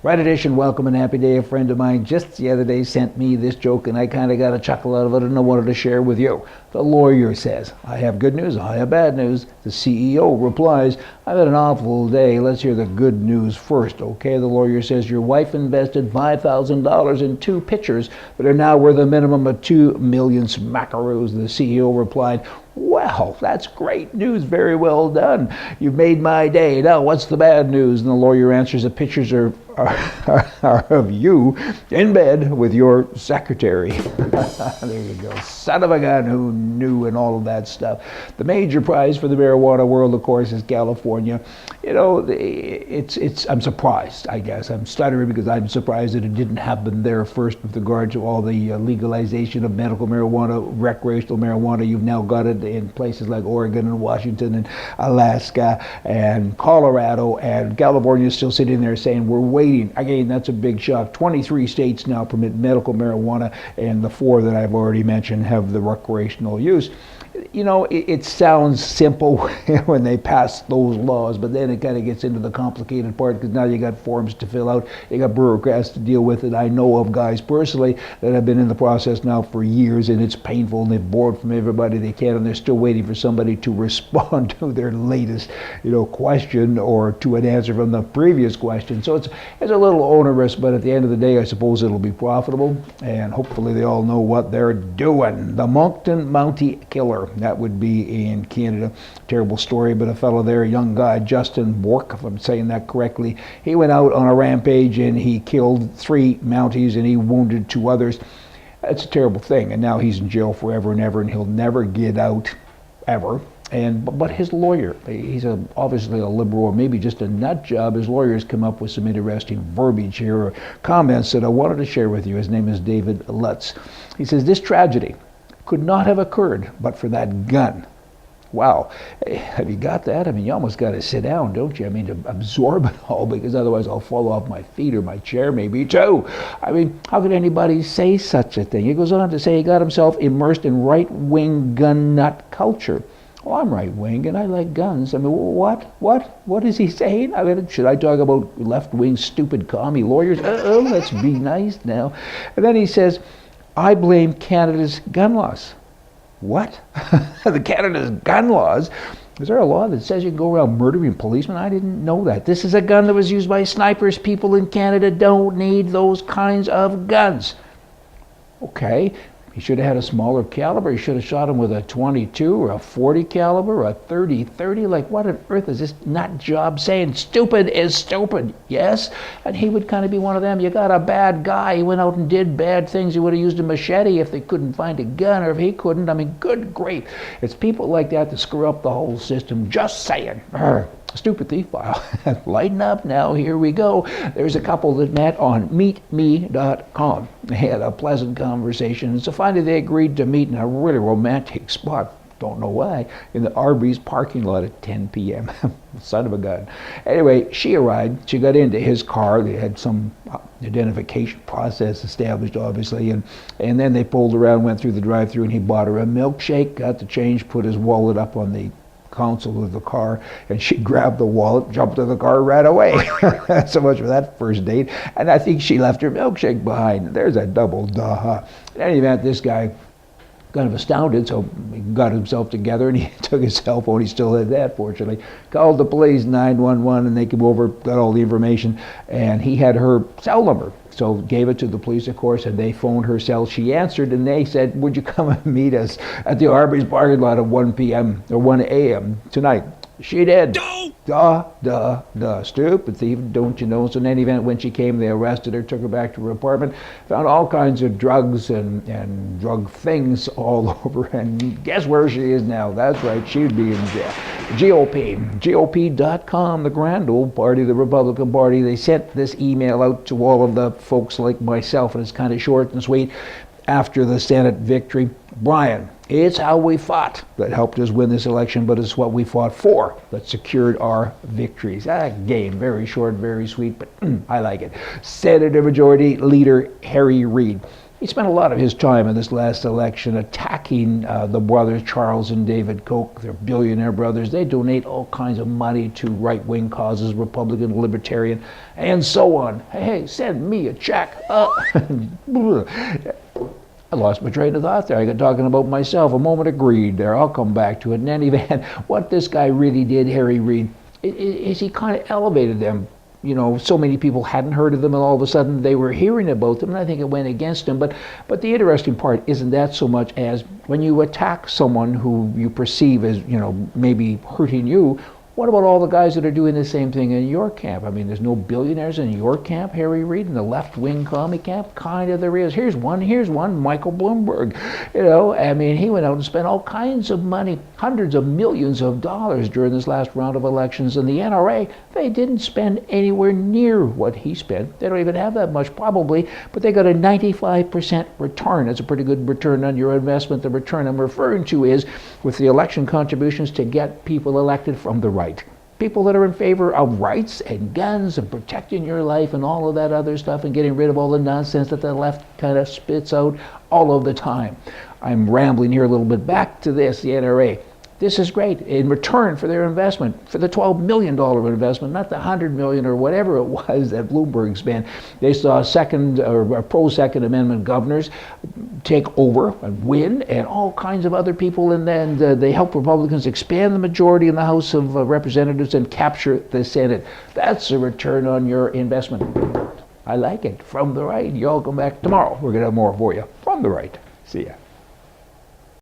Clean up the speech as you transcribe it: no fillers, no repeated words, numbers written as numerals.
Right edition, welcome and happy day. A friend of mine just the other day sent me this joke and I kind of got a chuckle out of it and I wanted to share with you. The lawyer says, I have good news, I have bad news. The CEO replies, I've had an awful day. Let's hear the good news first, okay? The lawyer says, your wife invested $5,000 in 2 pictures that are now worth a minimum of 2 million smackaroos. The CEO replied, well, that's great news. Very well done. You've made my day. Now, what's the bad news? And the lawyer answers, the pictures are of you in bed with your secretary. There you go. Son of a gun, who knew, and all of that stuff. The major prize for the marijuana world, of course, is California. You know, I'm surprised, I guess. I'm stuttering because I'm surprised that it didn't happen there first with regard to all the legalization of medical marijuana, recreational marijuana. You've now got it in places like Oregon and Washington and Alaska and Colorado, and California is still sitting there saying we're waiting. Again, that's a big shock. 23 states now permit medical marijuana, and the 4 that I've already mentioned have the recreational use. You know, it sounds simple when they pass those laws, but then it kind of gets into the complicated part because now you got forms to fill out, you got bureaucrats to deal with it. I know of guys personally that have been in the process now for years, and it's painful, and they've bored from everybody they can, and they're still waiting for somebody to respond to their latest, question or to an answer from the previous question. So it's a little onerous, but at the end of the day, I suppose it'll be profitable, and hopefully they all know what they're doing. The Moncton Mountie killer. That would be in Canada. Terrible story, but a fellow there, a young guy, Justin Bourque, if I'm saying that correctly, he went out on a rampage and he killed 3 Mounties and he wounded 2 others. That's a terrible thing, and now he's in jail forever and ever, and he'll never get out, ever. But his lawyer, he's obviously a liberal or maybe just a nut job. His lawyer has come up with some interesting verbiage here, or comments that I wanted to share with you. His name is David Lutz. He says, this tragedy could not have occurred but for that gun. Wow. Have you got that? I mean, you almost got to sit down, don't you? I mean, to absorb it all, because otherwise I'll fall off my feet or my chair maybe too. I mean, how could anybody say such a thing? He goes on to say he got himself immersed in right-wing gun nut culture. Well, I'm right-wing and I like guns. I mean, what is he saying? I mean, should I talk about left-wing stupid commie lawyers? Let's be nice now. And then he says, I blame Canada's gun laws. What? The Canada's gun laws? Is there a law that says you can go around murdering policemen? I didn't know that. This is a gun that was used by snipers. People in Canada don't need those kinds of guns. Okay. He should have had a smaller caliber. He should have shot him with a 22 or a 40 caliber or a 30-30. Like, what on earth is this nut job saying? Stupid is stupid, yes? And he would kind of be one of them. You got a bad guy. He went out and did bad things. He would have used a machete if they couldn't find a gun, or if he couldn't. I mean, good grief. It's people like that that screw up the whole system. Just saying. Stupid thief file. Lighten up now. Here we go. There's a couple that met on meetme.com. They had a pleasant conversation, and so finally they agreed to meet in a really romantic spot. Don't know why. In the Arby's parking lot at 10 p.m. Son of a gun. Anyway, she arrived. She got into his car. They had some identification process established, obviously, and then they pulled around, went through the drive-thru, and he bought her a milkshake, got the change, put his wallet up on the console of the car, and she grabbed the wallet, jumped in the car, ran away. So much for that first date. And I think she left her milkshake behind. There's a double duh. In any event, this guy kind of astounded, so he got himself together and he took his cell phone. He still had that, fortunately. Called the police, 911, and they came over, got all the information, and he had her cell number. So gave it to the police, of course, and they phoned her cell. She answered, and they said, would you come and meet us at the Arby's parking lot at 1 p.m. or 1 a.m. tonight? She did. Stupid thief, don't you know? So in any event, when she came, they arrested her, took her back to her apartment, found all kinds of drugs and drug things all over, and guess where she is now? That's right, she'd be in jail. GOP.com, the grand old party, the Republican Party, they sent this email out to all of the folks like myself, and it's kind of short and sweet. After the Senate victory, Brian, it's how we fought that helped us win this election, but it's what we fought for that secured our victories. Game, very short, very sweet, but I like it. Senator Majority Leader Harry Reid. He spent a lot of his time in this last election attacking the brothers Charles and David Koch. They're billionaire brothers. They donate all kinds of money to right-wing causes, Republican, Libertarian, and so on. Hey, send me a check. I lost my train of thought there. I got talking about myself. A moment of greed there. I'll come back to it. In any event, what this guy really did, Harry Reid, is he kind of elevated them. You know, so many people hadn't heard of them, and all of a sudden they were hearing about them, and I think it went against them. But the interesting part isn't that so much as when you attack someone who you perceive as, you know, maybe hurting you. What about all the guys that are doing the same thing in your camp? I mean, there's no billionaires in your camp, Harry Reid, in the left-wing commie camp? Kind of there is. Here's one, Michael Bloomberg. You know, I mean, he went out and spent all kinds of money, hundreds of millions of dollars during this last round of elections. And the NRA, they didn't spend anywhere near what he spent. They don't even have that much, probably, but they got a 95% return. That's a pretty good return on your investment. The return I'm referring to is with the election contributions to get people elected from the right. People that are in favor of rights and guns and protecting your life and all of that other stuff and getting rid of all the nonsense that the left kind of spits out all of the time. I'm rambling here a little bit. Back to this, the NRA. This is great in return for their investment, for the $12 million investment, not the $100 million or whatever it was that Bloomberg spent. They saw pro-Second Amendment governors take over and win, and all kinds of other people, and then they helped Republicans expand the majority in the House of Representatives and capture the Senate. That's a return on your investment. I like it. From the right. You all come back tomorrow. We're going to have more for you from the right. See ya.